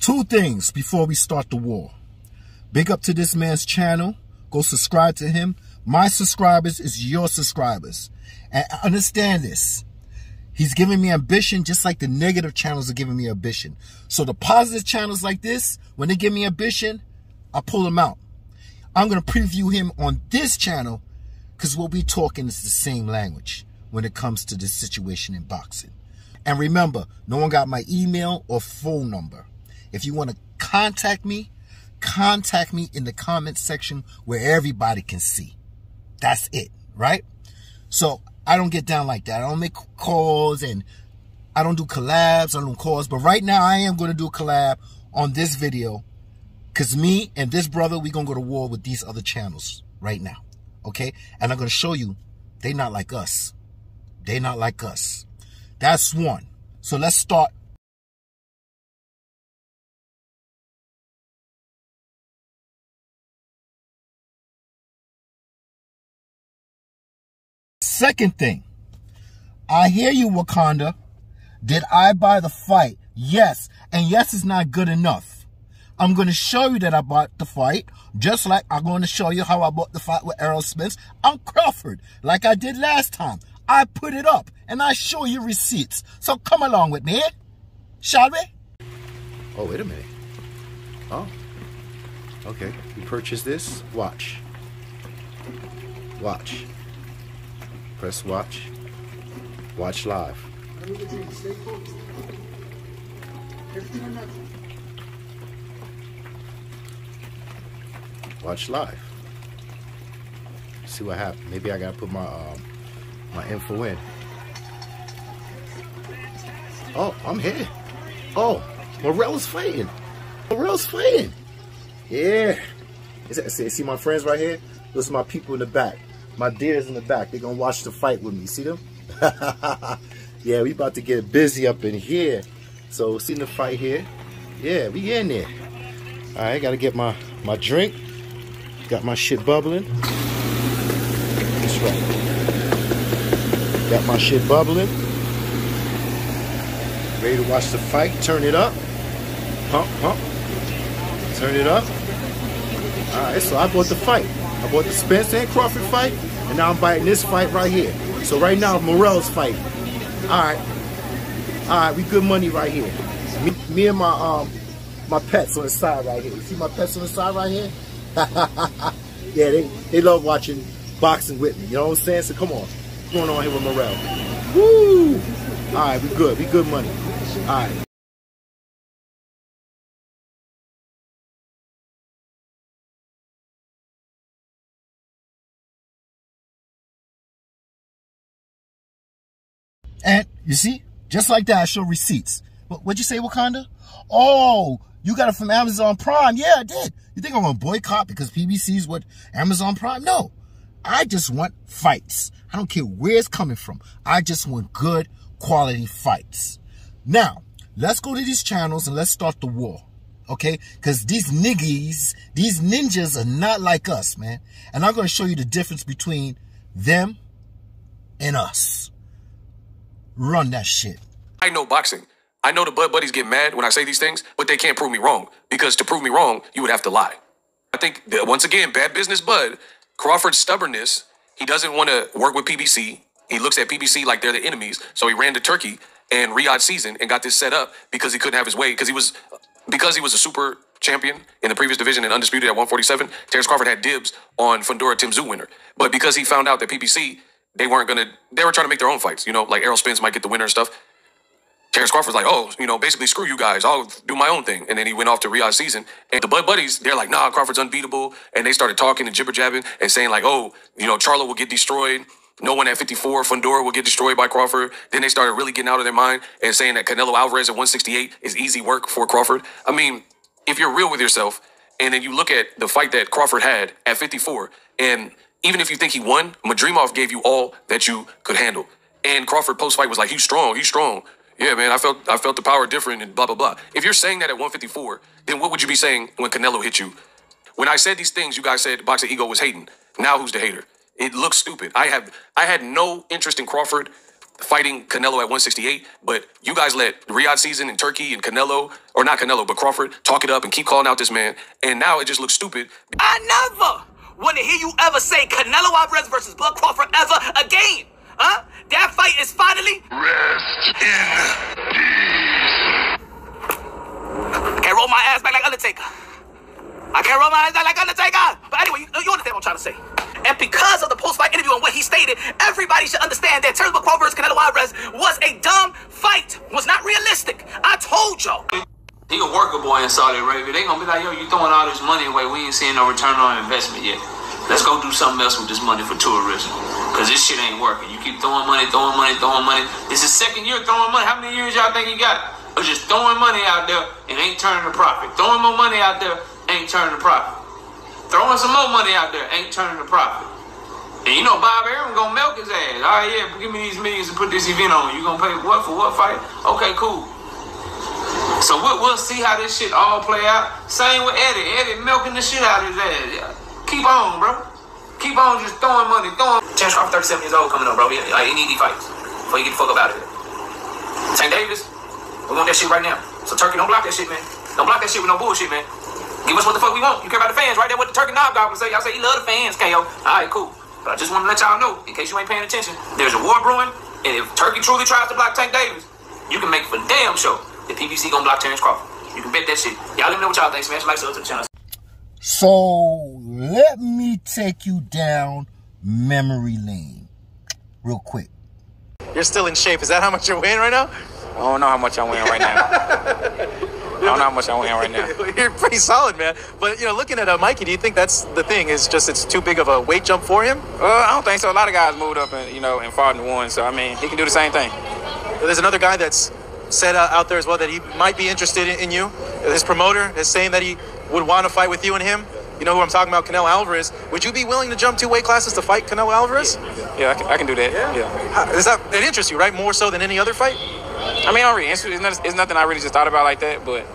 Two things before we start the war. Big up to this man's channel. Go subscribe to him. My subscribers is your subscribers. And understand this. He's giving me ambition just like the negative channels are giving me ambition. So the positive channels like this, when they give me ambition, I pull them out. I'm going to preview him on this channel because what we're talking is the same language when it comes to this situation in boxing. And remember, no one got my email or phone number. If you want to contact me in the comment section where everybody can see. That's it, right? So I don't get down like that. I don't make calls and I don't do collabs. I don't do calls. But right now I am going to do a collab on this video because me and this brother, we're going to go to war with these other channels right now. Okay? And I'm going to show you they not like us. They not like us. That's one. So let's start. Second thing, I hear you, Wakanda. Did I buy the fight? Yes. And yes is not good enough. I'm going to show you that I bought the fight, just like I'm going to show you how I bought the fight with Errol Spence on Crawford, like I did last time. I put it up, and I show you receipts. So come along with me, shall we? Oh, wait a minute. Oh, okay. You purchased this? Watch. Watch. Press watch. Watch live. Watch live. See what happened. Maybe I gotta put my my info in. Oh, I'm here. Oh, Morel's fighting. Morel's fighting. Yeah. See my friends right here? Those are my people in the back. My deers in the back. They're going to watch the fight with me. See them? Yeah, we about to get busy up in here. So, see the fight here? Yeah, we in there. All right, got to get my drink. Got my shit bubbling. That's right. Got my shit bubbling. Ready to watch the fight. Turn it up. Pump, pump. Turn it up. All right, so I bought the fight. I bought the Spence and Crawford fight, and now I'm biting this fight right here. So right now, Morel's fighting. All right, we good money right here. Me and my pets on the side right here. You see my pets on the side right here? Yeah, they love watching boxing with me. You know what I'm saying? So come on, what's going on here with Morel? Woo! All right, we good money. All right. And you see, just like that, I show receipts. What'd you say, Wakanda? Oh, you got it from Amazon Prime. Yeah, I did. You think I'm going to boycott because PBC's what Amazon Prime? No, I just want fights. I don't care where it's coming from. I just want good quality fights. Now, let's go to these channels and let's start the war. Okay? Because these ninjas are not like us, man. And I'm going to show you the difference between them and us. Run that shit. I know boxing. I know the Bud Buddies get mad when I say these things, but they can't prove me wrong. Because to prove me wrong, you would have to lie. I think, that once again, bad business Bud, Crawford's stubbornness, he doesn't want to work with PBC. He looks at PBC like they're the enemies. So he ran to Turkey and Riyadh season and got this set up because he couldn't have his way. Because he was a super champion in the previous division and undisputed at 147, Terrence Crawford had dibs on Fundora Tim Tszyu winner. But because he found out that PBC, they were trying to make their own fights, you know, like Errol Spence might get the winner and stuff. Terrence Crawford's like, oh, you know, basically screw you guys. I'll do my own thing. And then he went off to Riyadh season. And the Bud Buddies, they're like, nah, Crawford's unbeatable. And they started talking and jibber-jabbing and saying like, oh, you know, Charlo will get destroyed. No one at 54, Fundora will get destroyed by Crawford. Then they started really getting out of their mind and saying that Canelo Alvarez at 168 is easy work for Crawford. I mean, if you're real with yourself and then you look at the fight that Crawford had at 54, and even if you think he won, Madrimov gave you all that you could handle. And Crawford post-fight was like, he's strong. Yeah, man, I felt the power different and blah, blah, blah. If you're saying that at 154, then what would you be saying when Canelo hit you? When I said these things, you guys said Boxing Ego was hating. Now who's the hater? It looks stupid. I had no interest in Crawford fighting Canelo at 168, but you guys let Riyadh season and Turkey and Canelo, or not Canelo, but Crawford, talk it up and keep calling out this man, and now it just looks stupid. I never want to hear you ever say Canelo Alvarez versus Bud Crawford ever again. Huh? That fight is finally... Rest in peace. I can't roll my ass back like Undertaker. I can't roll my ass back like Undertaker. But anyway, you understand what I'm trying to say. And because of the post-fight interview and what he stated, everybody should understand that Terence Crawford versus Canelo Alvarez was a dumb fight. Was not realistic. I told y'all. He a worker boy in Saudi Arabia. They gonna be like, yo, you throwing all this money away. We ain't seeing no return on investment yet. Let's go do something else with this money for tourism. Because this shit ain't working. You keep throwing money, throwing money, throwing money. This is second year throwing money. How many years y'all think he got? Or just throwing money out there and ain't turning a profit. Throwing more money out there ain't turning a profit. Throwing some more money out there ain't turning a profit. And you know Bob Arum gonna milk his ass. All right, yeah, give me these millions and put this event on. You gonna pay what for what fight? Okay, cool. So we'll see how this shit all play out. Same with Eddie. Eddie milking the shit out of his ass. Yeah. Keep on, bro. Keep on just throwing money, throwing. Terence Crawford, 37 years old, coming up, bro. He need these fights before you get the fuck up out of here. Tank Davis, we want that shit right now. So Turkey, don't block that shit, man. Don't block that shit with no bullshit, man. Give us what the fuck we want. You care about the fans, right? That's what the Turkey knob goblin say. Y'all say he love the fans, KO. All right, cool. But I just want to let y'all know, in case you ain't paying attention, there's a war brewing, and if Turkey truly tries to block Tank Davis, you can make for damn sure that PBC gonna block Terence Crawford. You can bet that shit. Y'all let me know what y'all think. Smash like, sub to the channel. So let me take you down memory lane real quick. You're still in shape. Is that how much you're weighing right now? I don't know how much I'm weighing right now. I don't know how much I'm weighing right now. You're pretty solid, man. But, you know, looking at Mikey, do you think that's the thing? Is just it's too big of a weight jump for him? I don't think so. A lot of guys moved up and, and fought and won. So, I mean, he can do the same thing. There's another guy that's said out there as well that he might be interested in you. His promoter is saying that he would want to fight with you and him. You know who I'm talking about, Canelo Alvarez. Would you be willing to jump 2 weight classes to fight Canelo Alvarez? Yeah, I can do that. Yeah. Is that interests you, right? More so than any other fight? I mean, I'm really interested. It's nothing I really just thought about like that, but,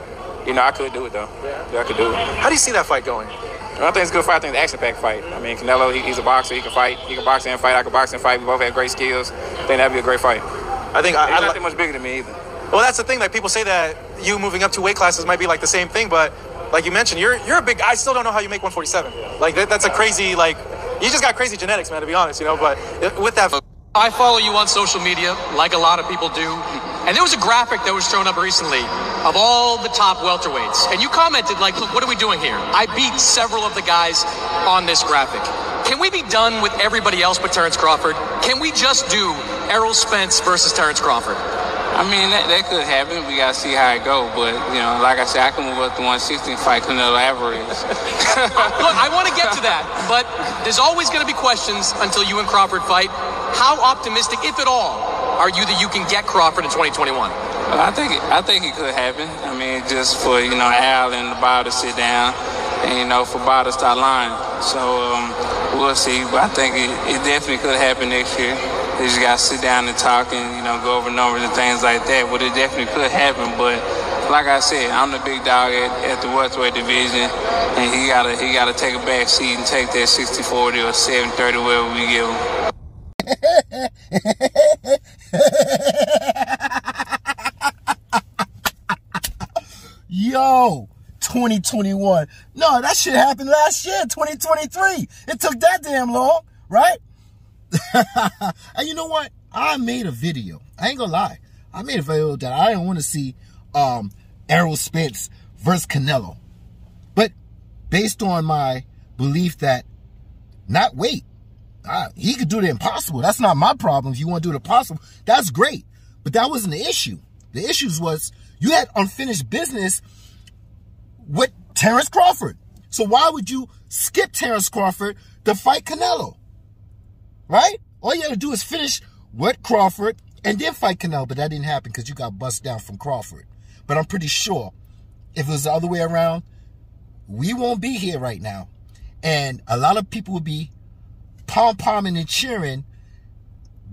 I could do it, though. Yeah, I could do it. How do you see that fight going? I think it's a good fight. I think it's an action-packed fight. I mean, Canelo, he's a boxer. He can fight. He can box and fight. I can box and fight. We both have great skills. I think that'd be a great fight. I think he's not that much bigger than me either. Well, that's the thing. Like, people say that you moving up 2 weight classes might be like the same thing, but like you mentioned, you're a big. I still don't know how you make 147. Like that's a crazy. Like you just got crazy genetics, man. To be honest, But with that, I follow you on social media, like a lot of people do, and there was a graphic that was thrown up recently of all the top welterweights, and you commented like, "Look, what are we doing here?" I beat several of the guys on this graphic. Can we be done with everybody else but Terence Crawford? Can we just do Errol Spence versus Terence Crawford? I mean, that could happen. We got to see how it go. But, like I said, I can move up to 160 and fight Canelo Alvarez. Look, I want to get to that. But there's always going to be questions until you and Crawford fight. How optimistic, if at all, are you that you can get Crawford in 2021? I think it could happen. I mean, just for, Al and the Bob to sit down and, for Bob to start lying. So, we'll see. But I think it definitely could happen next year. They just got to sit down and talk and, go over numbers and things like that. But it definitely could happen. But like I said, I'm the big dog at the welterweight division. And he gotta take a back seat and take that 60-40 or 7-30, wherever we give him. Yo, 2021. No, that shit happened last year, 2023. It took that damn long, right? And you know what? I made a video. I ain't gonna lie. I made a video that I didn't want to see Errol Spence versus Canelo. But based on my belief that not wait, he could do the impossible. That's not my problem. If you want to do the possible, that's great. But that wasn't the issue. The issue was you had unfinished business with Terence Crawford. So why would you skip Terence Crawford to fight Canelo? Right? All you had to do is finish with Crawford and then fight Canelo. But that didn't happen because you got bust down from Crawford. But I'm pretty sure if it was the other way around, we won't be here right now. And a lot of people would be pom-pomming and cheering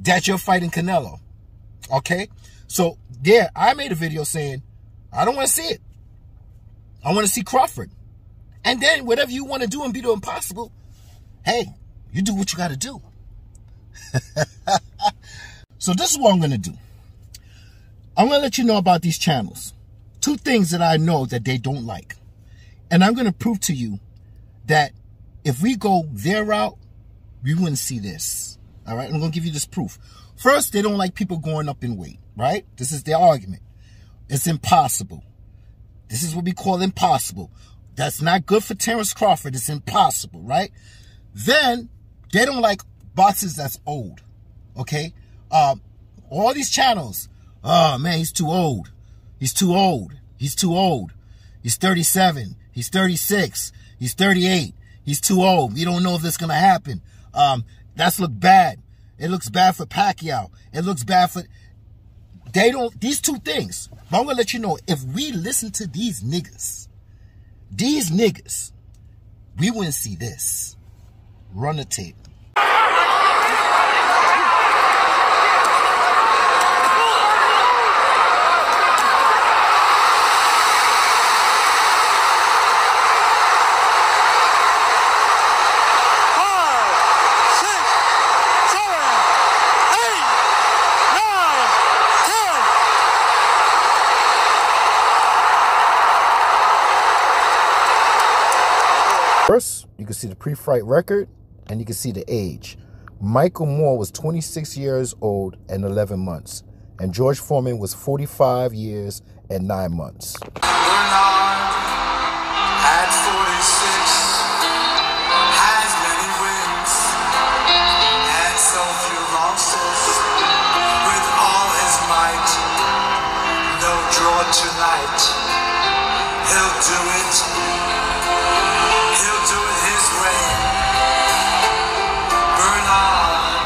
that you're fighting Canelo. Okay? So, yeah, I made a video saying, I don't want to see it. I want to see Crawford. And then whatever you want to do and be the impossible, hey, you do what you got to do. So this is what I'm going to do. I'm going to let you know about these channels. 2 things that I know that they don't like. And I'm going to prove to you that if we go their route, we wouldn't see this. All right? I'm going to give you this proof. First, they don't like people going up in weight, right? This is their argument. It's impossible. This is what we call impossible. That's not good for Terrence Crawford. It's impossible, right? Then, they don't like boxers that's old, okay? All these channels, oh, man, he's too old. He's too old. He's too old. He's 37. He's 36. He's 38. He's too old. We don't know if this going to happen. That's look bad. It looks bad for Pacquiao. It looks bad for... They don't... These 2 things. But I'm going to let you know, if we listen to these niggas, we wouldn't see this. Run the tape. First, you can see the pre-fight record, and you can see the age. Michael Moore was 26 years old and 11 months, and George Foreman was 45 years and 9 months. Bernard had 46, has many wins, and so few losses. With all his might, no draw tonight. He'll do it. He'll do it his way. Bernard,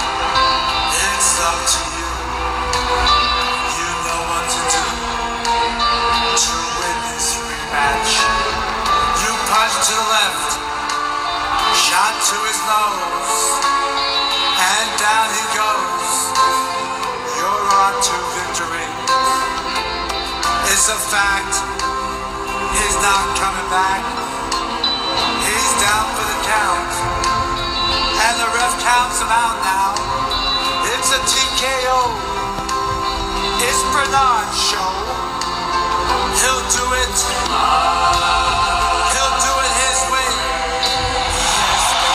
it's up to you. You know what to do to win this rematch. You punch to the left, shot to his nose, and down he goes. You're on to victory. It's a fact. He's not coming back. He's down for the count, and the ref counts him out now. It's a TKO. It's Bernard's show. He'll do it. He'll do it his way.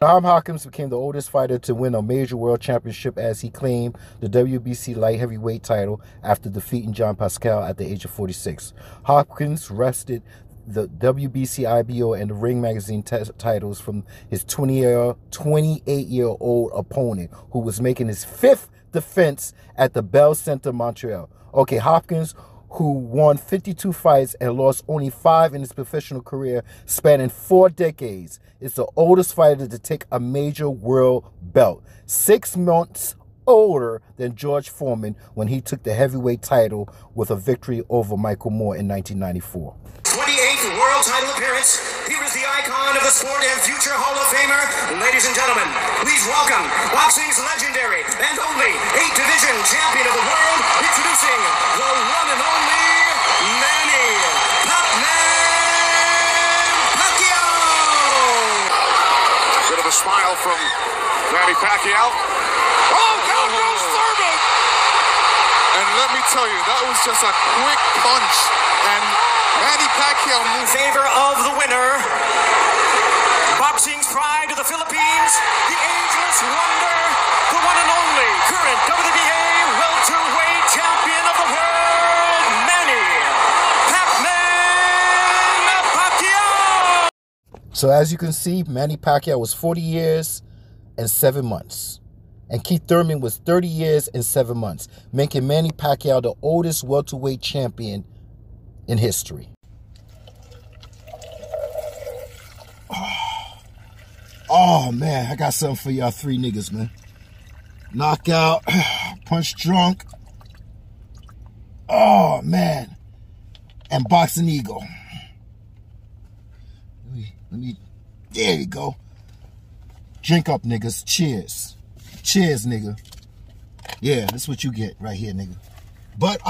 Tom Hawkins became the oldest fighter to win a major world championship as he claimed the WBC light heavyweight title after defeating John Pascal at the age of 46. Hawkins wrested the WBC, IBO, and the Ring Magazine titles from his 28-year-old opponent, who was making his 5th defense at the Bell Center, Montreal. Okay, Hopkins, who won 52 fights and lost only 5 in his professional career, spanning 4 decades, is the oldest fighter to take a major world belt, 6 months older than George Foreman when he took the heavyweight title with a victory over Michael Moore in 1994. 28th world title appearance. Here is the icon of the sport and future Hall of Famer. Ladies and gentlemen, please welcome boxing's legendary and only 8-division champion of the world, introducing the one and only Manny Pacquiao. Bit of a smile from Manny Pacquiao. Oh, down goes Thurman! And let me tell you, that was just a quick punch, and Manny Pacquiao in favor of the winner. Boxing's pride of the Philippines, the ageless wonder, the one and only current WBA welterweight champion of the world, Manny Pacquiao. So as you can see, Manny Pacquiao was 40 years and 7 months. And Keith Thurman was 30 years and 7 months, making Manny Pacquiao the oldest welterweight champion in history. Oh, man, I got something for y'all 3 niggas, man. Knockout, punch drunk. Oh, man. And boxing ego. Let me, there you go. Drink up, niggas. Cheers. Cheers, nigga. Yeah, that's what you get right here, nigga. But,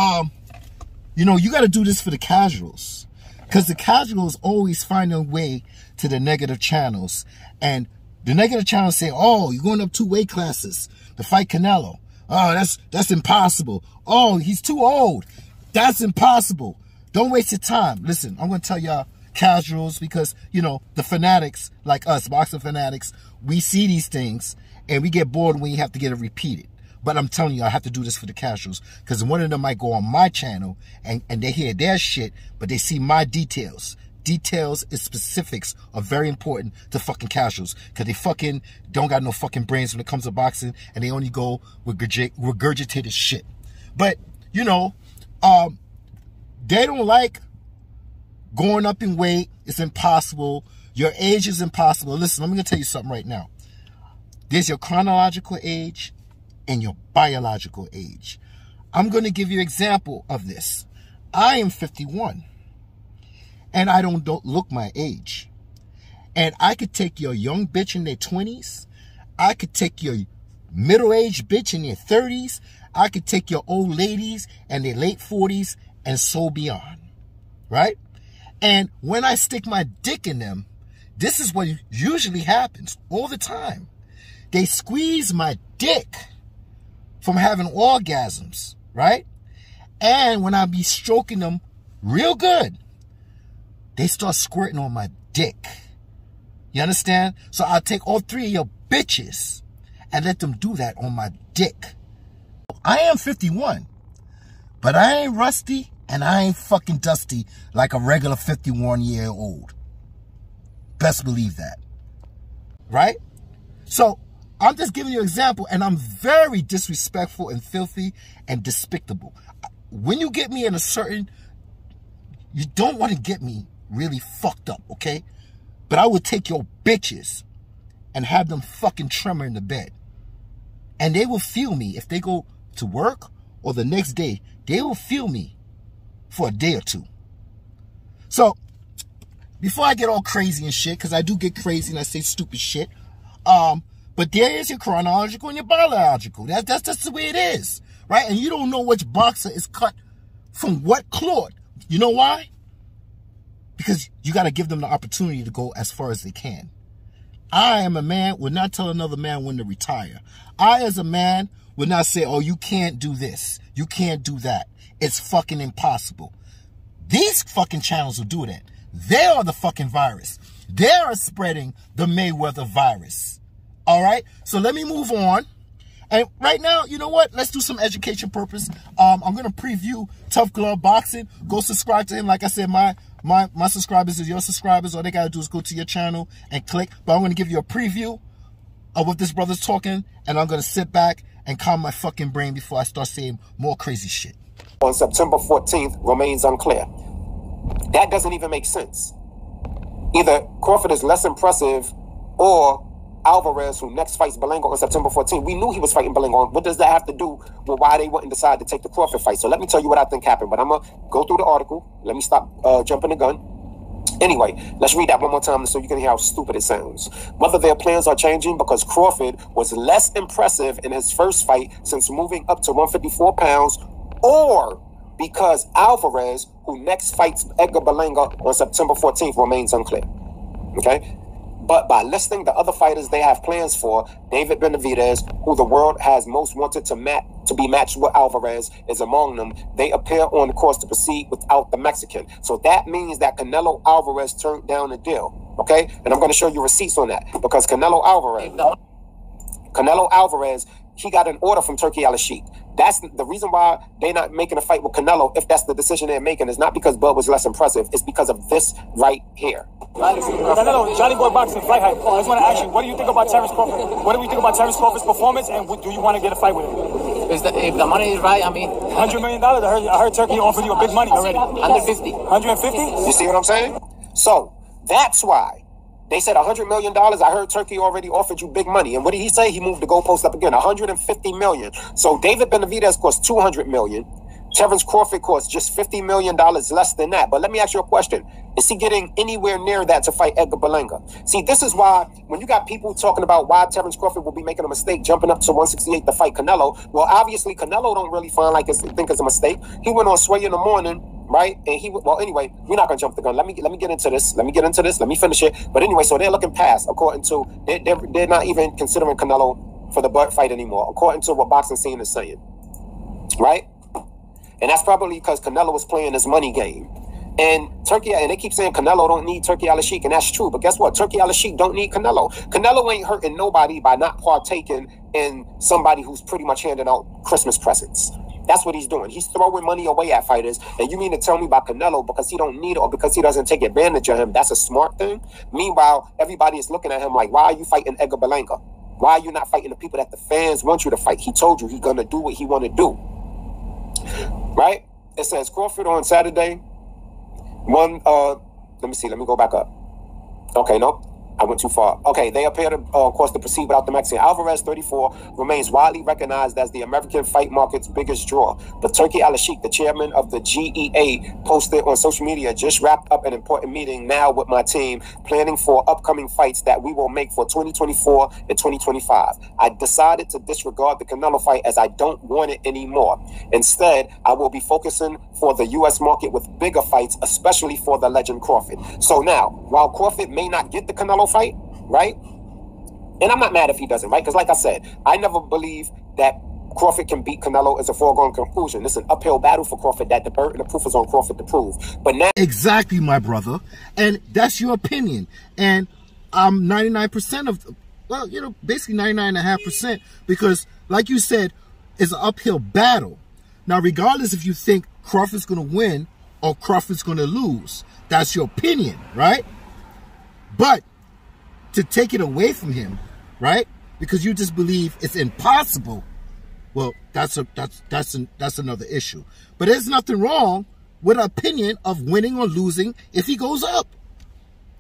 you know, you got to do this for the casuals. Because the casuals always find a way to the negative channels. And the negative channels say, oh, you're going up 2 weight classes to fight Canelo. Oh, that's impossible. Oh, he's too old. That's impossible. Don't waste your time. Listen, I'm going to tell y'all casuals because, you know, the fanatics like us, boxing fanatics, we see these things and we get bored when you have to get it repeated. But I'm telling you, I have to do this for the casuals because one of them might go on my channel and they hear their shit, but they see my details. Details and specifics are very important to fucking casuals because they fucking don't got no fucking brains when it comes to boxing and they only go with regurgitated shit. But, you know, they don't like going up in weight. It's impossible. Your age is impossible. Listen, I'm going to tell you something right now. There's your chronological age and your biological age. I'm going to give you an example of this. I am 51. And I don't look my age. And I could take your young bitch in their 20s. I could take your middle-aged bitch in their 30s. I could take your old ladies in their late 40s and so beyond. Right? And when I stick my dick in them, this is what usually happens all the time. They squeeze my dick from having orgasms. Right? And when I be stroking them real good, they start squirting on my dick. You understand? So I'll take all three of your bitches and let them do that on my dick. I am 51, but I ain't rusty and I ain't fucking dusty like a regular 51-year-old. Best believe that. Right? So I'm just giving you an example, and I'm very disrespectful and filthy and despicable. When you get me in a certain, you don't want to get me really fucked up, okay? But I would take your bitches and have them fucking tremor in the bed. And they will feel me if they go to work or the next day. They will feel me for a day or two. So, before I get all crazy and shit, because I do get crazy and I say stupid shit, but there is your chronological and your biological. That's just the way it is, right? And you don't know which boxer is cut from what cloth. You know why? Because you got to give them the opportunity to go as far as they can. I am a man, would not tell another man when to retire. I, as a man, would not say, oh, you can't do this. You can't do that. It's fucking impossible. These fucking channels will do that. They are the fucking virus. They are spreading the Mayweather virus. All right? So let me move on. And right now, you know what? Let's do some education purpose. I'm going to preview Tough Glove Boxing. Go subscribe to him. Like I said, my subscribers is your subscribers. All they got to do is go to your channel and click. But I'm going to give you a preview of what this brother's talking. And I'm going to sit back and calm my fucking brain before I start saying more crazy shit. On September 14th remains unclear. That doesn't even make sense. Either Crawford is less impressive or Alvarez, who next fights Berlanga on September 14th. We knew he was fighting Berlanga. What does that have to do with why they wouldn't decide to take the Crawford fight? So let me tell you what I think happened. But I'm going to go through the article. Let me stop jumping the gun. Anyway, let's read that one more time so you can hear how stupid it sounds. Whether their plans are changing because Crawford was less impressive in his first fight since moving up to 154 pounds, or because Alvarez, who next fights Edgar Berlanga on September 14th, remains unclear. Okay? But by listing the other fighters they have plans for, David Benavidez, who the world has most wanted to be matched with Alvarez, is among them. They appear on course to proceed without the Mexican. So that means that Canelo Alvarez turned down the deal. Okay? And I'm going to show you receipts on that. Because Canelo Alvarez, he got an order from Turki Al-Sheikh. That's the reason why they're not making a fight with Canelo. If that's the decision they're making, is not because Bud was less impressive. It's because of this right here. Canelo, Johnny Boy Boxing, flight hype. I just want to ask you, what do you think about Terence Crawford? What do we think about Terence Crawford's performance, and do you want to get a fight with him? If the money is right, I mean... $100 million? I heard Turkey offered you a big money already. 150. 150? You see what I'm saying? So, that's why. They said $100 million. I heard Turkey already offered you big money. And what did he say? He moved the goalpost up again. $150 million. So David Benavidez cost $200 million. Terence Crawford costs just $50 million less than that. But let me ask you a question. Is he getting anywhere near that to fight Edgar Berlanga? See, this is why when you got people talking about why Terence Crawford will be making a mistake jumping up to 168 to fight Canelo, well, obviously Canelo don't really think it's a mistake. He went on Sway in the morning, right? And well, anyway, we're not gonna jump the gun. Let me get into this. Let me finish it. But anyway, so they're looking past, according to they're not even considering Canelo for the Bud fight anymore, according to what Boxing Scene is saying. Right? And that's probably because Canelo was playing this money game. And they keep saying Canelo don't need Turki Al-Sheikh, and that's true. But guess what? Turki Al-Sheikh don't need Canelo. Canelo ain't hurting nobody by not partaking in somebody who's pretty much handing out Christmas presents. That's what he's doing. He's throwing money away at fighters. And you mean to tell me about Canelo because he don't need it or because he doesn't take advantage of him? That's a smart thing. Meanwhile, everybody is looking at him like, why are you fighting Edgar Berlanga? Why are you not fighting the people that the fans want you to fight? He told you he's going to do what he want to do. Right? It says Crawford on Saturday. Let me see. Let me go back up. Okay, no. I went too far. Okay, they appear to, of course, to proceed without the Mexican. Alvarez, 34, remains widely recognized as the American fight market's biggest draw. But Turki Al-Sheikh, the chairman of the GEA, posted on social media, just wrapped up an important meeting now with my team, planning for upcoming fights that we will make for 2024 and 2025. I decided to disregard the Canelo fight as I don't want it anymore. Instead, I will be focusing for the U.S. market with bigger fights, especially for the legend Crawford. So now, while Crawford may not get the Canelo fight, right? And I'm not mad if he doesn't, right? Because like I said, I never believe that Crawford can beat Canelo as a foregone conclusion. It's an uphill battle for Crawford that the burden of proof is on Crawford to prove. But now... Exactly, my brother. And that's your opinion. And I'm 99% of... Well, you know, basically 99.5%. Because, like you said, it's an uphill battle. Now, regardless if you think Crawford's going to win or Crawford's going to lose, that's your opinion, right? But to take it away from him, right? Because you just believe it's impossible. Well, that's another issue. But there's nothing wrong with an opinion of winning or losing if he goes up.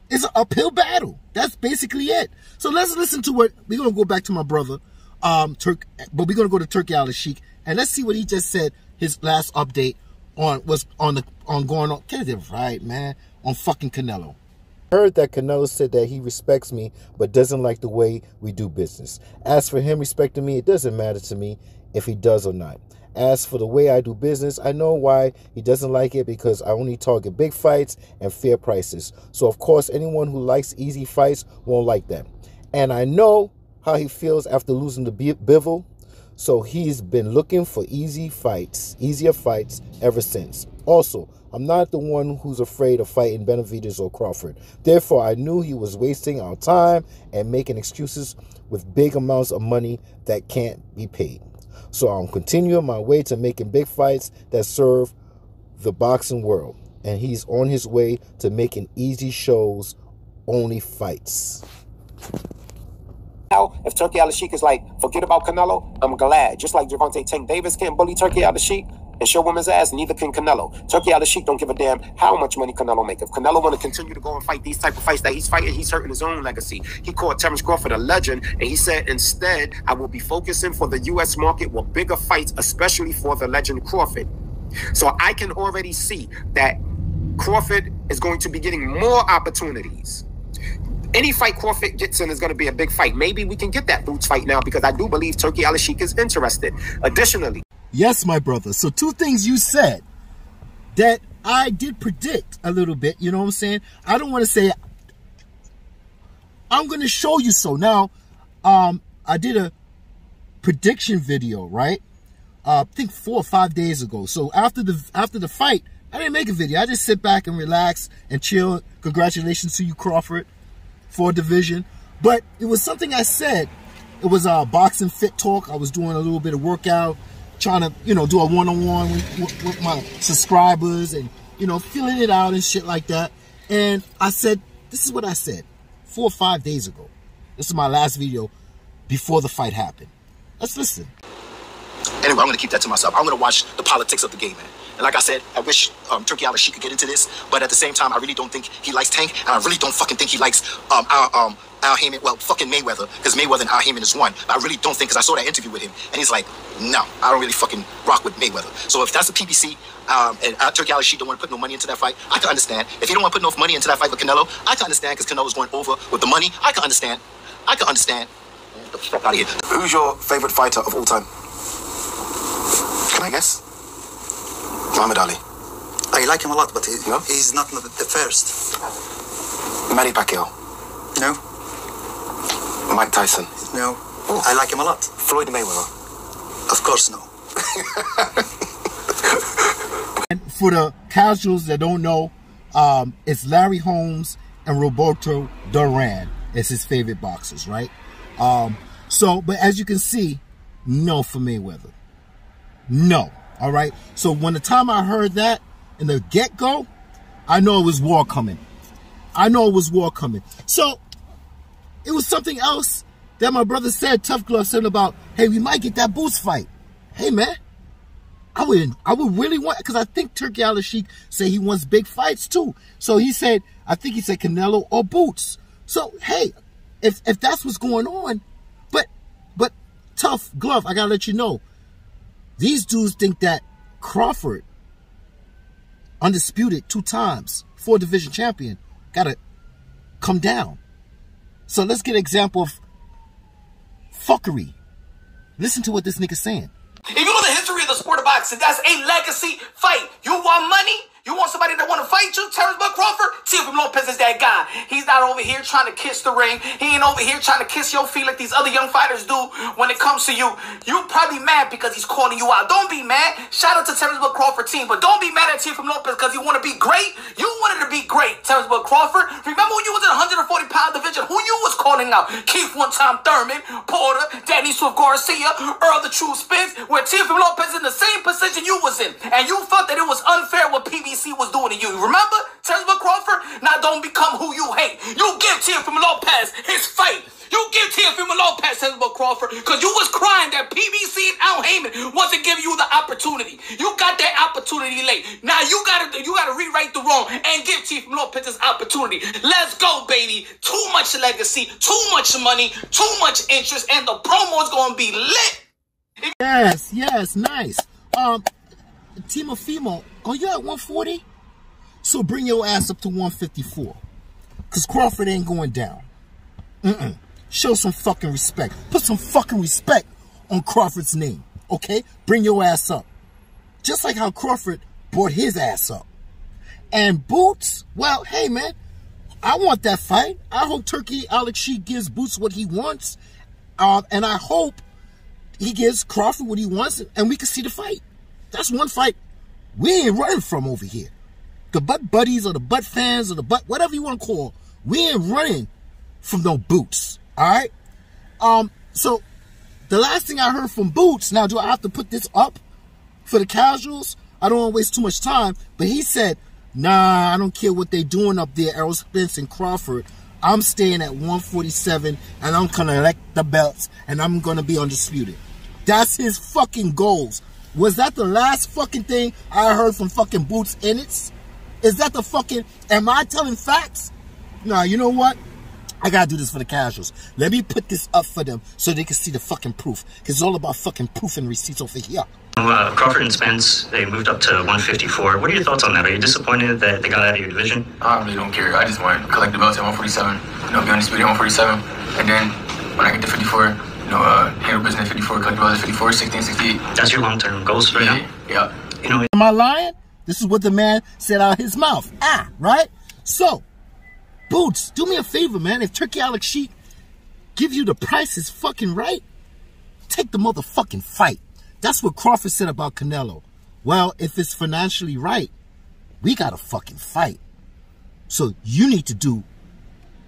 It's an uphill battle. That's basically it. So let's listen to what we're gonna go back to my brother, but we're gonna go to Turki Al-Sheikh and let's see what he just said. His last update on going on. Get it right, man. On fucking Canelo. Heard that Canelo said that he respects me but doesn't like the way we do business. As for him respecting me, it doesn't matter to me if he does or not. As for the way I do business, I know why he doesn't like it, because I only target big fights and fair prices. So of course anyone who likes easy fights won't like that. And I know how he feels after losing to Bivol. So he's been looking for easier fights ever since. Also, I'm not the one who's afraid of fighting Benavidez or Crawford. Therefore, I knew he was wasting our time and making excuses with big amounts of money that can't be paid. So I'm continuing my way to making big fights that serve the boxing world. And he's on his way to making easy shows, only fights. Now, if Turki Al-Sheikh is like, forget about Canelo, I'm glad. Just like Gervonta Tank Davis can't bully Turki Al-Sheikh and show him his ass, neither can Canelo. Turki Al-Sheikh don't give a damn how much money Canelo make. If Canelo want to continue to go and fight these type of fights that he's fighting, he's hurting his own legacy. He called Terence Crawford a legend, and he said, instead, I will be focusing for the U.S. market with bigger fights, especially for the legend Crawford. So I can already see that Crawford is going to be getting more opportunities. Any fight Crawford gets in is going to be a big fight. Maybe we can get that Boots fight now, because I do believe Turki Al-Sheikh is interested. Additionally, yes, my brother. So two things you said that I did predict a little bit. You know what I'm saying? I don't want to say I'm going to show you so. Now, I did a prediction video, right? I think 4 or 5 days ago. So after the fight, I didn't make a video. I just sit back and relax and chill. Congratulations to you, Crawford, for division. But it was something I said. It was a boxing fit talk. I was doing a little bit of workout, trying to, you know, do a one-on-one with my subscribers and, you know, feeling it out and shit like that. And I said, this is what I said 4 or 5 days ago. This is my last video before the fight happened. Let's listen. Anyway, I'm going to keep that to myself. I'm going to watch the politics of the game, man. And like I said, I wish Turki Al-Sheikh could get into this, but at the same time, I really don't think he likes Tank, and I really don't fucking think he likes Al Heyman, well, fucking Mayweather, because Mayweather and Al Heyman is one. But I really don't think, because I saw that interview with him, and he's like, no, I don't really fucking rock with Mayweather. So if that's the PBC, and Turki Al-Sheikh don't want to put no money into that fight, I can understand. If he don't want to put no money into that fight with Canelo, I can understand, because Canelo's going over with the money. I can understand. I can understand. Get the fuck out of here. Who's your favorite fighter of all time? Can I guess? Muhammad Ali. I like him a lot, but he's not the first. Manny Pacquiao. No. Mike Tyson. No. Oh, I like him a lot. Floyd Mayweather. Of course, no. And for the casuals that don't know, it's Larry Holmes and Roberto Duran is his favorite boxers, right? But as you can see, no for Mayweather. No. All right. So when the time I heard that in the get-go, I know it was war coming. I know it was war coming. So it was something else that my brother said, Tough Glove said about, hey, we might get that Boots fight. Hey, man, I would really want, because I think Turki Al-Sheikh said he wants big fights too. So he said, I think he said Canelo or Boots. So, hey, if that's what's going on, but Tough Glove, I gotta let you know, these dudes think that Crawford, undisputed 2 times, 4 division champion, gotta come down. So let's get an example of fuckery. Listen to what this nigga's saying. If you know the history of the sport of boxing, that's a legacy fight. You want money? You want somebody that want to fight you? Terrence Bud Crawford? Teofimo Lopez is that guy. He's not over here trying to kiss the ring. He ain't over here trying to kiss your feet like these other young fighters do when it comes to you. You probably mad because he's calling you out. Don't be mad. Shout out to Terrence Bud Crawford team, but don't be mad at Teofimo Lopez because you want to be great. You wanted to be great, Terrence Bud Crawford. Remember when you was in the 140-pound division? Who you was calling out? Keith one-time Thurman, Porter, Danny Swift Garcia, Earl the True Spence, where Teofimo Lopez in the same position you was in. And you felt that it was unfair what PBC was doing to you. Remember, Terrence Bud Crawford? Now don't become who you hate. You give Teofimo Lopez his fight. You give Teofimo Lopez Terrence Bud Crawford because you was crying that PBC and Al Heyman wasn't giving you the opportunity. You got that opportunity late. Now you gotta rewrite the wrong and give Teofimo Lopez this opportunity. Let's go, baby. Too much legacy, too much money, too much interest, and the promo's gonna be lit. Yes, nice. Teofimo, are you at 140? So bring your ass up to 154. Because Crawford ain't going down. Show some fucking respect. Put some fucking respect on Crawford's name. Okay? Bring your ass up. Just like how Crawford brought his ass up. And Boots, well, hey, man. I want that fight. I hope Turki Al-Sheikh gives Boots what he wants. And I hope he gives Crawford what he wants. And we can see the fight. That's one fight we ain't running from over here. The butt buddies or the butt fans or the butt, whatever you want to call, we ain't running from no Boots. All right? So the last thing I heard from Boots, now do I have to put this up for the casuals? I don't want to waste too much time, but he said, nah, I don't care what they doing up there, Errol Spence and Crawford. I'm staying at 147 and I'm gonna elect the belts and I'm gonna be undisputed. That's his fucking goals. Was that the last fucking thing I heard from fucking Boots in it? Is that the fucking, am I telling facts? Nah, you know what? I gotta do this for the casuals. Let me put this up for them so they can see the fucking proof. Because it's all about fucking proof and receipts over here. Crawford and Spence, they moved up to 154. What are your thoughts on that? Are you disappointed that they got out of your division? I really don't care. I just want to collect the belts at 147. You know, be undisputed at 147. And then when I get to 54, you know, handle business at 54, collect the belts at 54, 16, 68. That's your long-term goals right now? Yeah. You know, am I lying? This is what the man said out of his mouth. Right? So, Boots, do me a favor, man. If Turki Al-Sheikh give you the price is fucking right, take the motherfucking fight. That's what Crawford said about Canelo. Well, if it's financially right, we got to fucking fight. So you need to do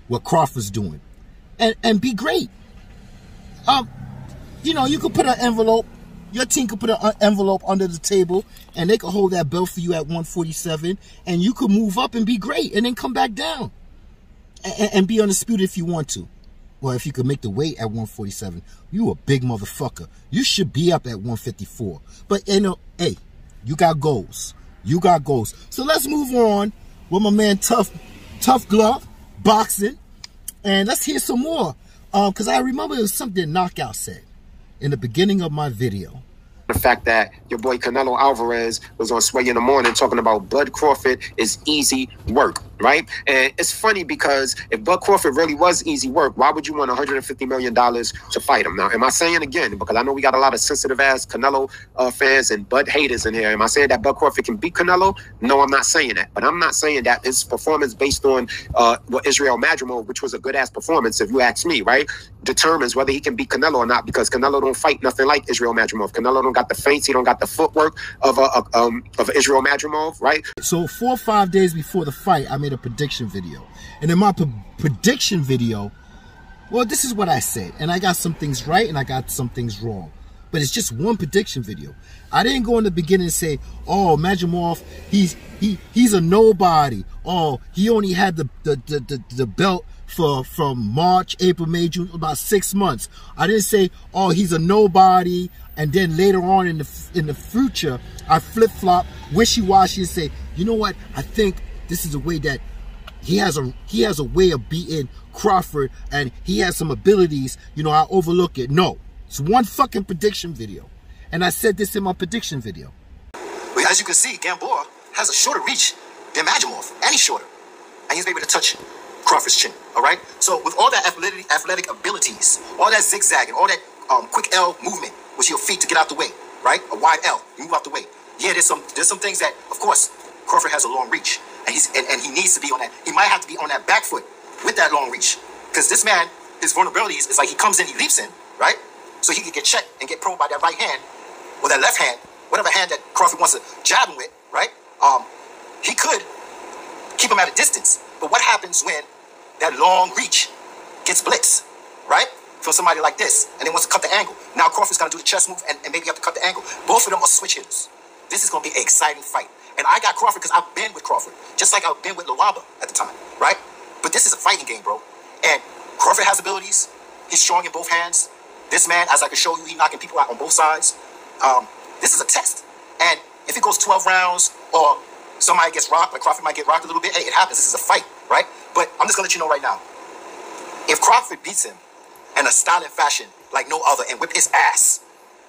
what Crawford's doing and be great. You know, you could put an envelope. Your team could put an envelope under the table and they could hold that belt for you at 147 and you could move up and be great and then come back down and be undisputed if you want to. Well, if you could make the weight at 147, you a big motherfucker. You should be up at 154. But, you know, hey, you got goals. You got goals. So let's move on with my man Tough Glove, boxing. And let's hear some more. Because I remember it was something Knockout said in the beginning of my video. The fact that your boy Canelo Alvarez was on Sway in the Morning talking about Bud Crawford is easy work. right? And it's funny because if Bud Crawford really was easy work, why would you want $150 million to fight him? Now, am I saying again, because I know we got a lot of sensitive-ass Canelo fans and Bud haters in here, am I saying that Bud Crawford can beat Canelo? No, I'm not saying that. But I'm not saying that his performance based on what Israel Madrimov, which was a good-ass performance, if you ask me, right, determines whether he can beat Canelo or not, because Canelo don't fight nothing like Israel Madrimov. Canelo don't got the feints, he don't got the footwork of Israel Madrimov, right? So 4 or 5 days before the fight, I made a prediction video. And in my prediction video, well, this is what I said. And I got some things right and I got some things wrong. But it's just one prediction video. I didn't go in the beginning and say, oh, Madrimov, he's a nobody. Oh, he only had the belt from March, April, May, June, about 6 months. I didn't say, oh, he's a nobody, and then later on in the future, I flip-flop, wishy-washy, and say, you know what? I think this is a way that he has a way of beating Crawford, and he has some abilities. You know, I overlook it. No, it's one fucking prediction video, and I said this in my prediction video. Well, as you can see, Gamboa has a shorter reach than Madrimov, and he's shorter, and he's able to touch Crawford's chin. All right. So with all that athletic abilities, all that zigzagging, all that quick L movement with your feet to get out the way, right? A wide L, you move out the way. Yeah, there's some things that, of course, Crawford has a long reach, and he needs to be on that. He might have to be on that back foot with that long reach, because this man, his vulnerabilities is like he comes in, he leaps in, right? So he could get checked and get probed by that right hand or that left hand, whatever hand that Crawford wants to jab him with, right? He could keep him at a distance, but what happens when that long reach gets blitzed, right? From somebody like this, and they wants to cut the angle. Now Crawford's gonna do the chest move and maybe have to cut the angle. Both of them are switch hitters. This is gonna be an exciting fight. And I got Crawford because I've been with Crawford, just like I've been with Lawaba at the time, right? But this is a fighting game, bro. And Crawford has abilities. He's strong in both hands. This man, as I can show you, he's knocking people out on both sides. This is a test. And if it goes 12 rounds or somebody gets rocked, like Crawford might get rocked a little bit, hey, it happens. This is a fight, right? But I'm just going to let you know right now. If Crawford beats him in a styling fashion like no other and whip his ass,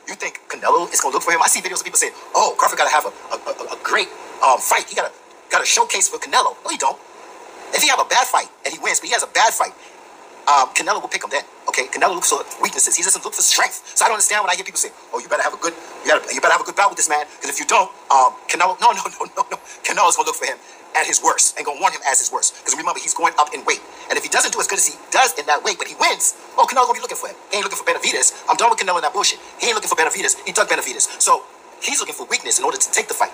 you think Canelo is going to look for him? I see videos of people saying, oh, Crawford got to have a great fight. He got a showcase for Canelo. No, he don't. If he have a bad fight and he wins, but he has a bad fight, Canelo will pick him then. Okay, Canelo looks for weaknesses. He doesn't look for strength. So I don't understand when I hear people say, "Oh, you better have a good, you better have a good bout with this man, because if you don't, Canelo, no, Canelo's gonna look for him at his worst and gonna want him as his worst. Because remember, he's going up in weight, and if he doesn't do as good as he does in that weight, but he wins, oh, Canelo's gonna be looking for him. He ain't looking for Benavidez. I'm done with Canelo and that bullshit. He ain't looking for Benavidez. He took Benavidez, so he's looking for weakness in order to take the fight.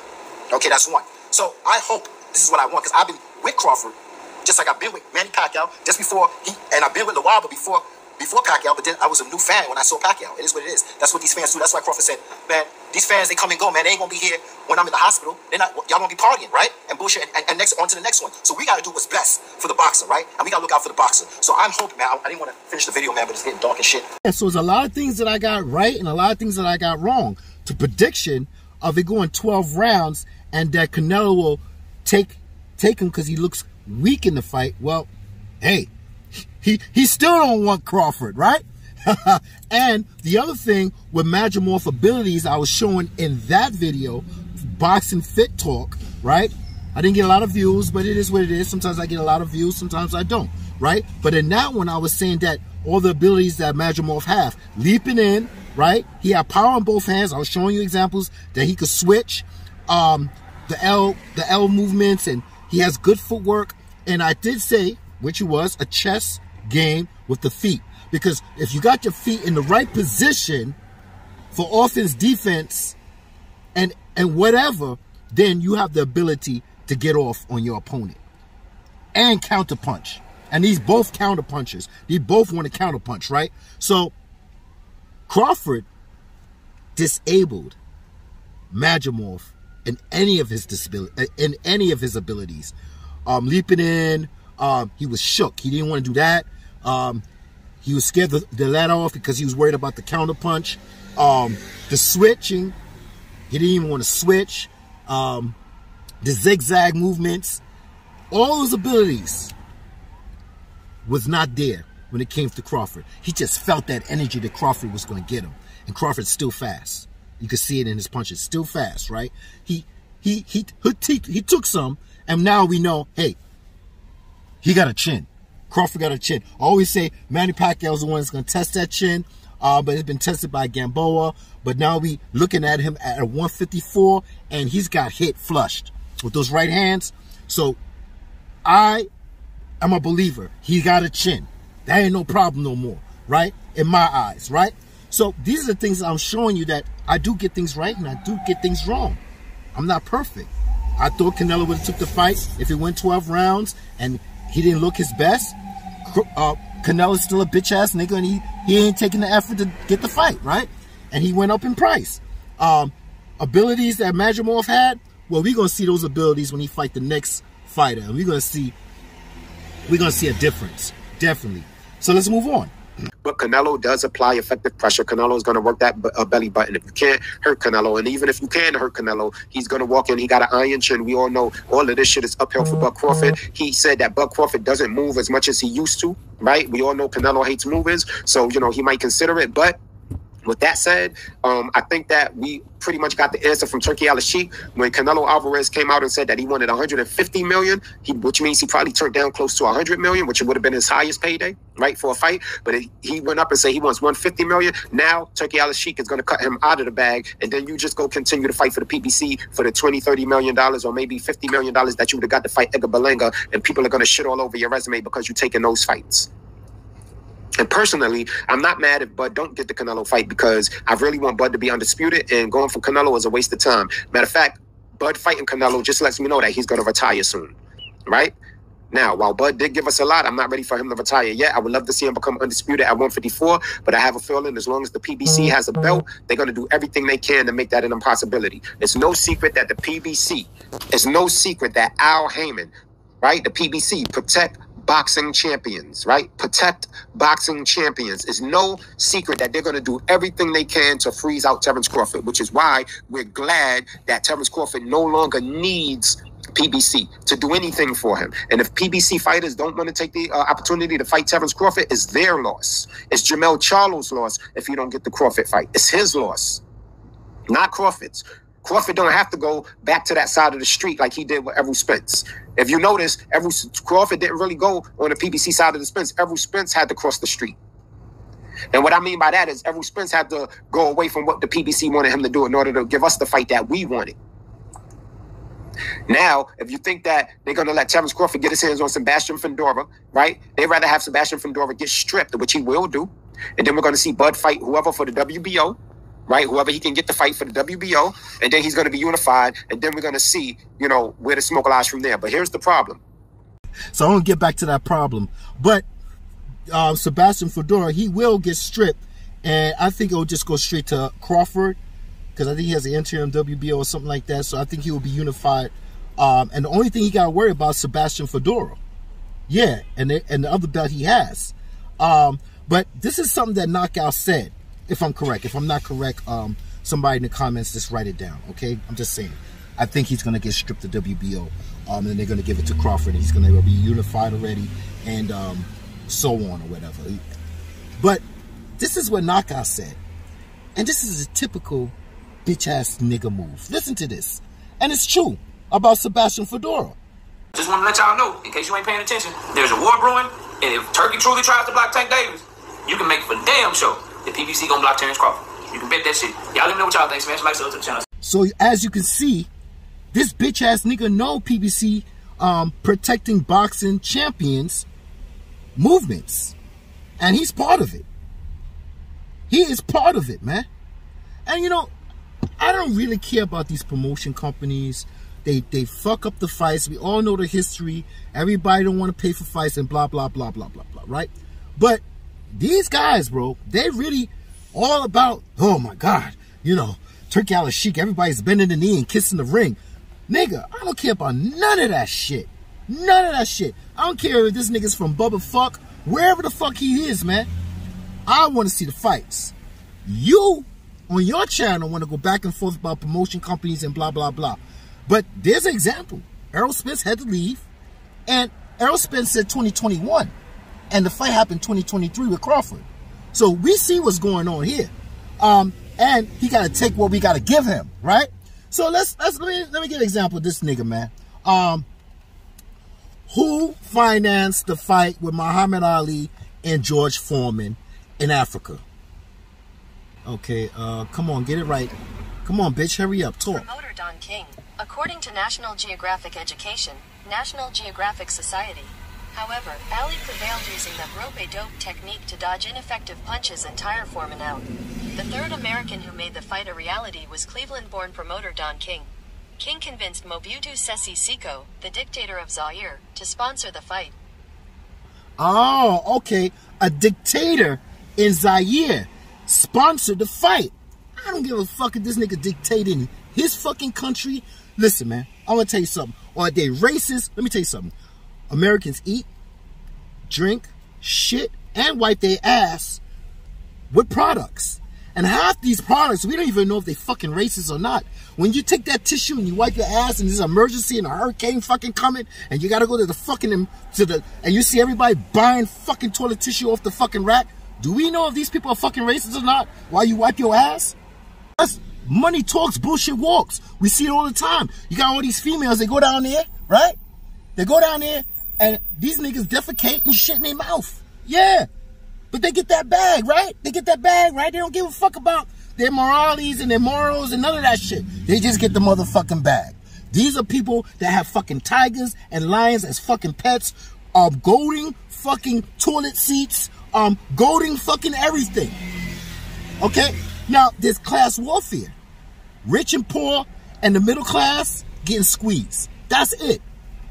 Okay, that's one. So I hope this is what I want, because I've been with Crawford, just like I've been with Manny Pacquiao just before and I've been with Lawaba before Pacquiao, but then I was a new fan when I saw Pacquiao. It is what it is. That's what these fans do. That's why Crawford said, man, these fans, they come and go, man. They ain't gonna be here when I'm in the hospital. They're not, y'all gonna be partying, right? And bullshit, and next on to the next one. So we gotta do what's best for the boxer, right? And we gotta look out for the boxer. So I'm hoping, man, I didn't want to finish the video, man, but it's getting dark and shit. Yeah, so there's a lot of things that I got right and a lot of things that I got wrong. To prediction of it going 12 rounds and that Canelo will take him because he looks weak in the fight. Well, hey, he still don't want Crawford, right? And the other thing with Madrimov abilities I was showing in that video, Boxing Fit Talk, right? I didn't get a lot of views, but it is what it is. Sometimes I get a lot of views, sometimes I don't, right? But in that one, I was saying that all the abilities that Madrimov have, leaping in, right? He had power on both hands. I was showing you examples that he could switch, the L movements, and he has good footwork. And I did say, which it was, a chess game with the feet. Because if you got your feet in the right position for offense, defense, and whatever, then you have the ability to get off on your opponent and counterpunch. And these both counterpunchers. They both want to counterpunch, right? So Crawford disabled Madrimov in any of his abilities. Leaping in, he was shook. He didn't want to do that. He was scared to let off because he was worried about the counterpunch. The switching, he didn't even want to switch. The zigzag movements, all those abilities was not there when it came to Crawford. He just felt that energy that Crawford was going to get him. And Crawford's still fast. You can see it in his punches. Still fast, right? He took some, and now we know, hey, He got a chin. Crawford got a chin. I always say Manny Pacquiao's the one that's going to test that chin, but it's been tested by Gamboa. But now we looking at him at a 154, and he's got hit flushed with those right hands. So I am a believer. He got a chin. That ain't no problem no more, right? In my eyes, right? So these are the things that I'm showing you, that I do get things right and I do get things wrong. I'm not perfect. I thought Canelo would have took the fight if it went 12 rounds and he didn't look his best. Canelo's still a bitch-ass nigga, and he ain't taking the effort to get the fight, right? And he went up in price. Abilities that Majimov had, well, we're going to see those abilities when he fight the next fighter. And we're going to see a difference, definitely. So let's move on. But Canelo does apply effective pressure. Canelo is going to work that belly button. If you can't hurt Canelo, and even if you can hurt Canelo, he's going to walk in. He got an iron chin. We all know all of this shit is uphill for Buck Crawford. He said that Buck Crawford doesn't move as much as he used to, right? We all know Canelo hates movers, so, you know, he might consider it. But with that said, I think that we pretty much got the answer from Turki Al-Sheikh when Canelo Alvarez came out and said that he wanted 150 million, which means he probably turned down close to 100 million, which would have been his highest payday, right, for a fight. But he went up and said he wants 150 million. Now Turki Al-Sheikh is going to cut him out of the bag, and then you just go continue to fight for the PBC for the $20-30 million or maybe $50 million that you would have got to fight Edgar Berlanga, and people are going to shit all over your resume because you're taking those fights. And personally, I'm not mad if Bud don't get the Canelo fight, because I really want Bud to be undisputed, and going for Canelo is a waste of time. Matter of fact, Bud fighting Canelo just lets me know that he's going to retire soon, right? Now, while Bud did give us a lot, I'm not ready for him to retire yet. I would love to see him become undisputed at 154, but I have a feeling as long as the PBC has a belt, they're going to do everything they can to make that an impossibility. It's no secret that the PBC, it's no secret that Al Heyman, right, the PBC, protect boxing champions, right? Protect boxing champions. It's no secret that they're going to do everything they can to freeze out Terence Crawford, which is why we're glad that Terence Crawford no longer needs PBC to do anything for him. And if PBC fighters don't want to take the opportunity to fight Terence Crawford, it's their loss. It's Jermell Charlo's loss if he don't get the Crawford fight. It's his loss, not Crawford's. Crawford don't have to go back to that side of the street like he did with Errol Spence. If you notice, Crawford didn't really go on the PBC side of the Spence. Errol Spence had to cross the street. And what I mean by that is Errol Spence had to go away from what the PBC wanted him to do in order to give us the fight that we wanted. Now, if you think that they're going to let Terence Crawford get his hands on Sebastian Fundora, right? They'd rather have Sebastian Fundora get stripped, which he will do. And then we're going to see Bud fight whoever for the WBO. Right, whoever he can get the fight for the WBO, and then he's going to be unified, and then we're going to see, you know, where the smoke lies from there. But here's the problem. So I want to get back to that problem. But Sebastian Fundora, he will get stripped, and I think it will just go straight to Crawford, because I think he has an interim WBO or something like that. So I think he will be unified. And the only thing he got to worry about is Sebastian Fundora. Yeah, and the other belt he has. But this is something that Knockout said. If I'm correct. If I'm not correct, somebody in the comments just write it down, okay? I'm just saying. I think he's going to get stripped of WBO, and they're going to give it to Crawford, and he's going to be unified already, and so on or whatever. But this is what Knockout said, and this is a typical bitch-ass nigga move. Listen to this, and it's true about Sebastian Fundora. Just want to let y'all know, in case you ain't paying attention, there's a war brewing, and if Turkey truly tries to block Tank Davis, you can make it for damn sure the PBC gonna block Terence Crawford. You can bet that shit. Y'all let me know what y'all think. Smash like, sub to the channel. So as you can see, this bitch ass nigga know PBC protecting boxing champions movements, and he's part of it. He is part of it, man. And you know, I don't really care about these promotion companies. They fuck up the fights. We all know the history. Everybody don't want to pay for fights and blah blah blah blah blah blah. Right? But these guys, bro, they really all about, oh my God, you know, Turki Al-Sheikh, everybody's bending the knee and kissing the ring. Nigga, I don't care about none of that shit. None of that shit. I don't care if this nigga's from Bubba Fuck, wherever the fuck he is, man. I want to see the fights. You, on your channel, want to go back and forth about promotion companies and blah, blah, blah. But there's an example. Errol Spence had to leave, and Errol Spence said 2021. And the fight happened 2023 with Crawford. So we see what's going on here. And he got to take what we got to give him, right? So let me get an example of this nigga, man. Who financed the fight with Muhammad Ali and George Foreman in Africa? Okay, come on, get it right. Come on, bitch, hurry up, talk. Promoter Don King. According to National Geographic Education, National Geographic Society. However, Ali prevailed using the rope-a-dope technique to dodge ineffective punches and tire Foreman out. The third American who made the fight a reality was Cleveland-born promoter Don King. King convinced Mobutu Sese Seko, the dictator of Zaire, to sponsor the fight. Oh, okay. A dictator in Zaire sponsored the fight. I don't give a fuck if this nigga dictating his fucking country. Listen, man, I'm gonna tell you something. Or are they racist? Let me tell you something. Americans eat, drink, shit, and wipe their ass with products. And half these products, we don't even know if they fucking racist or not. When you take that tissue and you wipe your ass and there's an emergency and a hurricane fucking coming and you gotta go to the fucking, and you see everybody buying fucking toilet tissue off the fucking rack, do we know if these people are fucking racist or not while you wipe your ass? That's money talks, bullshit walks. We see it all the time. You got all these females, they go down there, right? They go down there and these niggas defecate and shit in their mouth. Yeah. But they get that bag, right? They get that bag, right? They don't give a fuck about their moralities and their morals and none of that shit. They just get the motherfucking bag. These are people that have fucking tigers and lions as fucking pets, goading fucking toilet seats, goading fucking everything. Okay? Now, there's class warfare. Rich and poor and the middle class getting squeezed. That's it.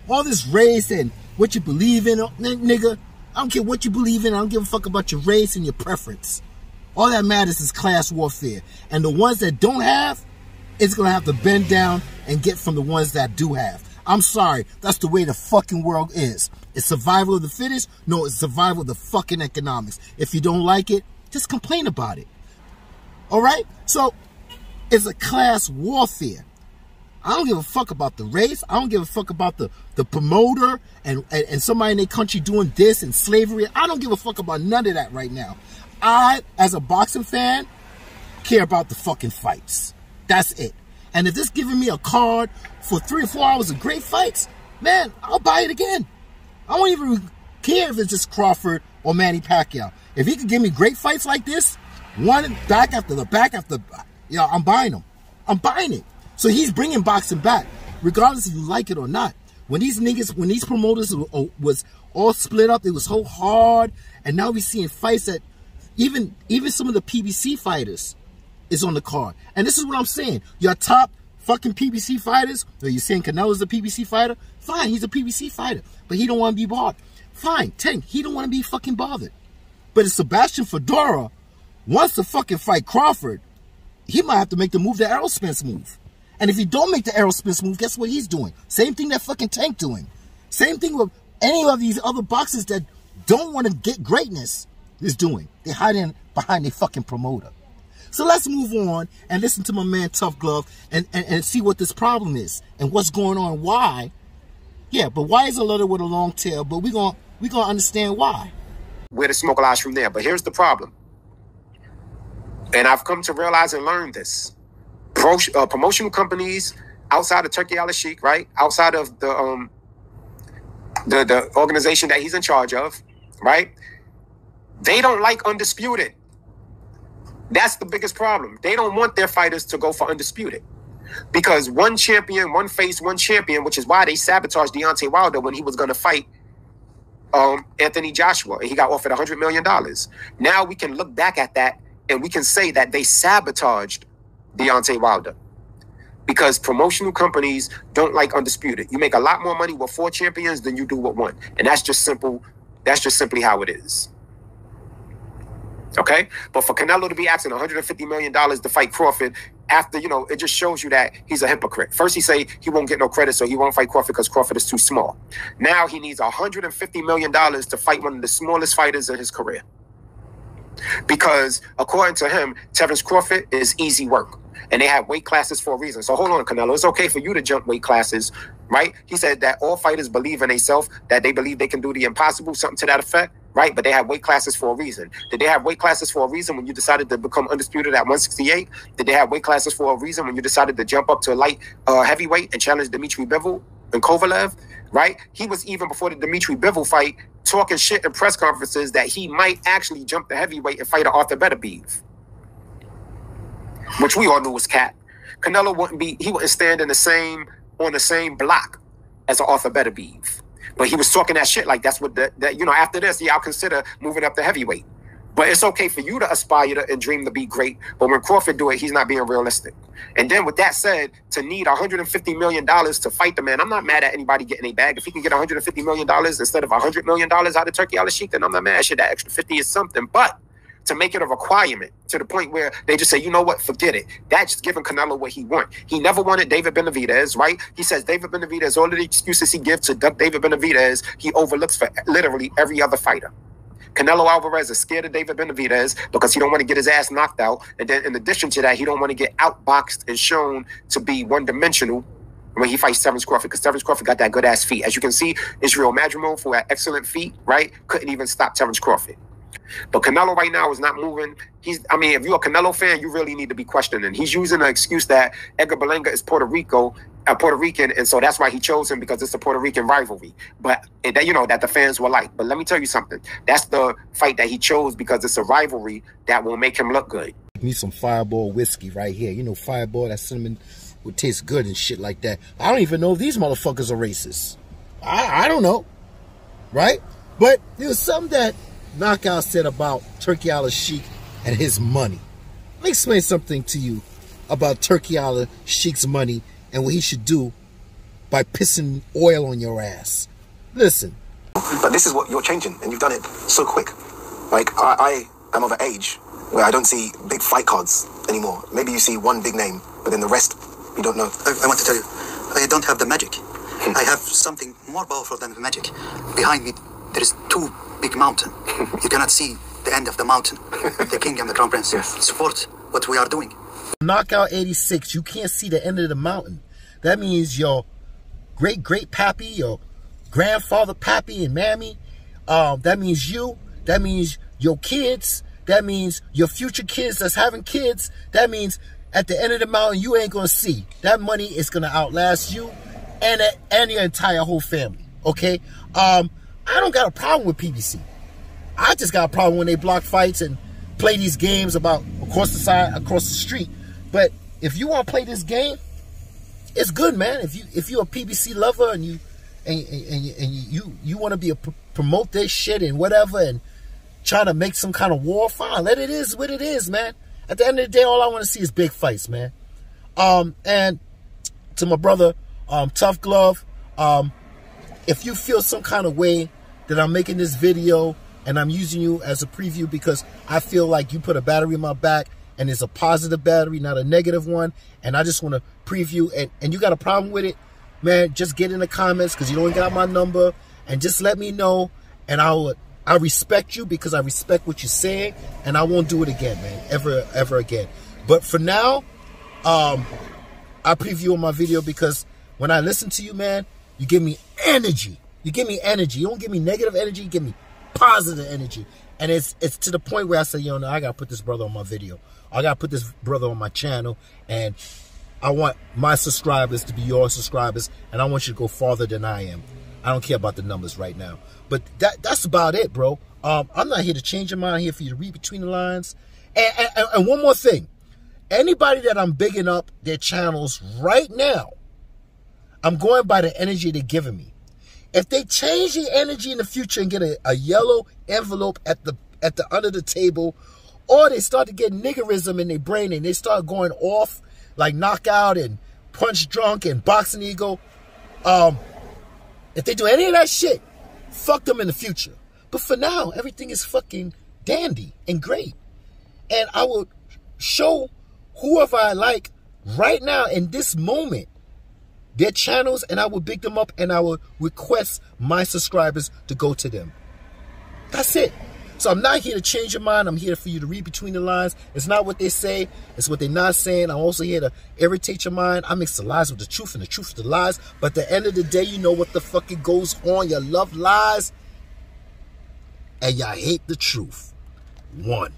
All this race and what you believe in, nigga, I don't care what you believe in. I don't give a fuck about your race and your preference. All that matters is class warfare. And the ones that don't have, it's going to have to bend down and get from the ones that do have. I'm sorry. That's the way the fucking world is. It's survival of the fittest. No, it's survival of the fucking economics. If you don't like it, just complain about it. All right? So, it's a class warfare. I don't give a fuck about the race. I don't give a fuck about the promoter and somebody in their country doing this and slavery. I don't give a fuck about none of that right now. I, as a boxing fan, care about the fucking fights. That's it. And if this giving me a card for 3 or 4 hours of great fights, man, I'll buy it again. I won't even care if it's just Crawford or Manny Pacquiao. If he could give me great fights like this, one back after the back after, you know, I'm buying them. I'm buying it. So he's bringing boxing back, regardless if you like it or not. When these niggas, when these promoters was all split up, it was so hard. And now we're seeing fights that even some of the PBC fighters is on the card. And this is what I'm saying. Your top fucking PBC fighters, or you're saying Canelo's a PBC fighter? Fine, he's a PBC fighter. But he don't want to be bothered. Fine, Tank, he don't want to be fucking bothered. But if Sebastian Fedora wants to fucking fight Crawford, he might have to make the move that Errol Spence move. And if he don't make the Errol Spence move, guess what he's doing? Same thing that fucking Tank doing. Same thing with any of these other boxers that don't want to get greatness is doing. They're hiding behind their fucking promoter. So let's move on and listen to my man Tough Glove and see what this problem is and what's going on. Why? Yeah, but why is a letter with a long tail? But we're gonna understand why. Where the smoke lies from there. But here's the problem. And I've come to realize and learn this. Promotional companies outside of Turkey Al-Sheikh, right? Outside of the organization that he's in charge of, right? They don't like undisputed. That's the biggest problem. They don't want their fighters to go for undisputed. Because one champion, one face, one champion, which is why they sabotaged Deontay Wilder when he was going to fight Anthony Joshua. And he got offered $100 million. Now we can look back at that and we can say that they sabotaged Deontay Wilder. Because promotional companies don't like undisputed. You make a lot more money with 4 champions than you do with 1. And that's just simple. That's just simply how it is. Okay? But for Canelo to be asking $150 million to fight Crawford after, you know, it just shows you that he's a hypocrite. First he say he won't get no credit, so he won't fight Crawford because Crawford is too small. Now he needs $150 million to fight one of the smallest fighters in his career. Because according to him, Terence Crawford is easy work. And they have weight classes for a reason. So hold on, Canelo. It's okay for you to jump weight classes, right? He said that all fighters believe in themselves, that they believe they can do the impossible, something to that effect, right? But they have weight classes for a reason. Did they have weight classes for a reason when you decided to become undisputed at 168? Did they have weight classes for a reason when you decided to jump up to light heavyweight and challenge Dmitry Bivol and Kovalev, right? He was even before the Dimitri Bivol fight talking shit in press conferences that he might actually jump the heavyweight and fight Arthur Beterbiev, which we all knew was cap. Canelo wouldn't stand on the same block as an Arthur Beterbiev. But he was talking that shit like that's what after this, I'll consider moving up to heavyweight. But it's okay for you to aspire to and dream to be great. But when Crawford do it, he's not being realistic. And then with that said, to need $150 million to fight the man, I'm not mad at anybody getting a bag. If he can get $150 million instead of $100 million out of Turki Al-Sheikh, then I'm not mad. Shit, that extra 50 is something. But to make it a requirement to the point where they just say, you know what, forget it. That's just giving Canelo what he wants. He never wanted David Benavidez, right? He says David Benavidez, all of the excuses he gives to duck David Benavidez, he overlooks for literally every other fighter. Canelo Alvarez is scared of David Benavidez because he don't want to get his ass knocked out. And then in addition to that, he don't want to get outboxed and shown to be one-dimensional when he fights Terence Crawford, because Terence Crawford got that good-ass feet. As you can see, Israel Madrimov, for that excellent feet, right, couldn't even stop Terence Crawford. But Canelo right now is not moving. If you're a Canelo fan, you really need to be questioning. He's using the excuse that Edgar Berlanga is Puerto Rican, and so that's why he chose him, because it's a Puerto Rican rivalry. But that the fans will like. But let me tell you something. That's the fight that he chose because it's a rivalry that will make him look good. Need some Fireball whiskey right here. Fireball, that cinnamon would taste good and shit like that. I don't even know if these motherfuckers are racist. I don't know, right? But there was something that Knockout said about Turki Al-Sheikh and his money. Let me explain something to you about Turki Al-Sheikh's money and what he should do by pissing oil on your ass. Listen. But this is what you're changing, and you've done it so quick. Like, I am of an age where I don't see big fight cards anymore. Maybe you see one big name, but then the rest, you don't know. I want to tell you, I don't have the magic. I have something more powerful than the magic. Behind me, there is two big mountain. You cannot see the end of the mountain. The king and the crown prince support what we are doing. Knockout 86, you can't see the end of the mountain. That means your great pappy, your grandfather pappy and mammy. That means you. That means your kids. That means your future kids that's having kids. That means at the end of the mountain, you ain't gonna see. That money is gonna outlast you and your entire whole family. Okay? I don't got a problem with PBC. I just got a problem when they block fights and play these games about across the street. But if you want to play this game, it's good, man. If you're a PBC lover and you want to be promote this shit and whatever and try to make some kind of war, fine. Let it is what it is, man. At the end of the day, all I want to see is big fights, man. And to my brother, Tough Glove, if you feel some kind of way that I'm making this video and I'm using you as a preview because I feel like you put a battery in my back and it's a positive battery, not a negative one, and I just want to preview, and you got a problem with it, man, just get in the comments, because you don't got my number, and just let me know, and I respect you because I respect what you're saying, and I won't do it again, man, ever again. But for now, I preview on my video because when I listen to you, man, you give me energy. You give me energy. You don't give me negative energy. You give me positive energy. And it's to the point where I say, no, I got to put this brother on my video. I got to put this brother on my channel. And I want my subscribers to be your subscribers. And I want you to go farther than I am. I don't care about the numbers right now. But that's about it, bro. I'm not here to change your mind. I'm here for you to read between the lines. And one more thing. Anybody that I'm bigging up their channels right now, I'm going by the energy they're giving me. If they change the energy in the future and get a yellow envelope at the under the table, or they start to get niggerism in their brain and they start going off like Knockout and Punch Drunk and Boxing Eagle, if they do any of that shit, fuck them in the future. But for now, everything is fucking dandy and great. And I will show whoever I like right now in this moment their channels, and I will big them up, and I will request my subscribers to go to them. That's it. So I'm not here to change your mind. I'm here for you to read between the lines. It's not what they say. It's what they're not saying. I'm also here to irritate your mind. I mix the lies with the truth and the truth with the lies. But at the end of the day, you know what the fucking goes on. You love lies and y'all hate the truth. One.